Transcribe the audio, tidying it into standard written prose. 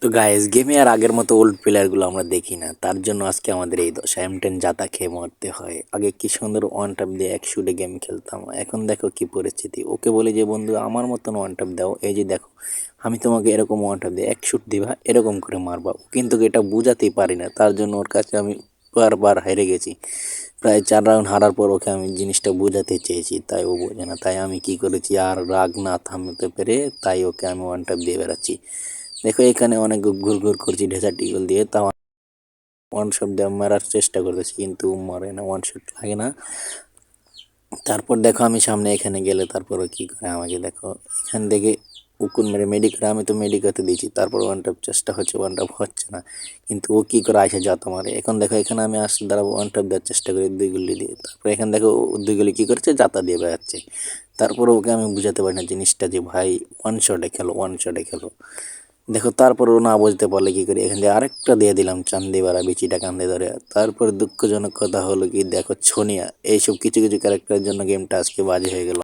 তো গাইস গেমে আর আগের মতো ওল্ড প্লেয়ারগুলো আমরা দেখি না, তার জন্য আজকে আমাদের এই দশা। M10 জাতা খেয়ে মরতে হয়। আগে কি সুন্দর ওয়ান ট্যাপ দিয়ে এক শুটে গেম খেলতাম, এখন দেখো কি পরিস্থিতি। ওকে বলি যে বন্ধু আমার মতন ওয়ান ট্যাপ দাও, এই যে দেখো আমি তোমাকে এরকম ওয়ান ট্যাপ দিয়ে এক শুট দিবা, এরকম করে মারবা। কিন্তু এটা বুঝাতেই পারি না, তার জন্য ওর কাছে আমি বারবার হেরে গেছি। প্রায় 4 রাউন্ড হারার পর ওকে আমি জিনিসটা বোঝাতে চেয়েছি, তাই ও বোঝে না। তাই আমি কি করেছি, আর রাগ না থামতে পেরে তাই ওকে আমি ওয়ান ট্যাপ দিয়ে বেড়াচ্ছি। দেখো এখানে অনেক ঘুর ঘুর করছি ঢেঁচা টিকল দিয়ে, তাও ওয়ান শট দিয়ে মারার চেষ্টা করতেছি, কিন্তু মরে না, ওয়ান শট লাগে না। তারপর দেখো আমি সামনে এখানে গেলে তারপরে কি করে আমাকে দেখো এখান থেকে উকুন মেরে মেডিকেল, আমি তো মেডিকেতে দিয়েছি, তারপর ওয়ান ট্যাপ চেষ্টা হচ্ছে, ওয়ান ট্যাপ হচ্ছে না। কিন্তু ও কি করে আসে যত মারে। এখন দেখো এখানে আমি আসতে দাঁড়াবো, ওয়ান ট্যাপ দেওয়ার চেষ্টা করি দুই গুলি দিয়ে, তারপর এখানে দেখো দুই গুলি কি করেছে, জাতা দিয়ে বেড়াচ্ছে। তারপরে ওকে আমি বুঝাতে পারি না জিনিসটা যে ভাই ওয়ান শটে খেলো, ওয়ান শটে খেলো। দেখো তারপরও না বুঝতে পারলে কি করি, এখান থেকে আরেকটা দিয়ে দিলাম চান্দিবাড়া বিচিটা কান্দে ধরে। তারপর দুঃখজনক কথা হলো কি, দেখো ছোনিয়া এইসব কিছু কিছু ক্যারেক্টারের জন্য গেমটা আজকে বাজে হয়ে গেল।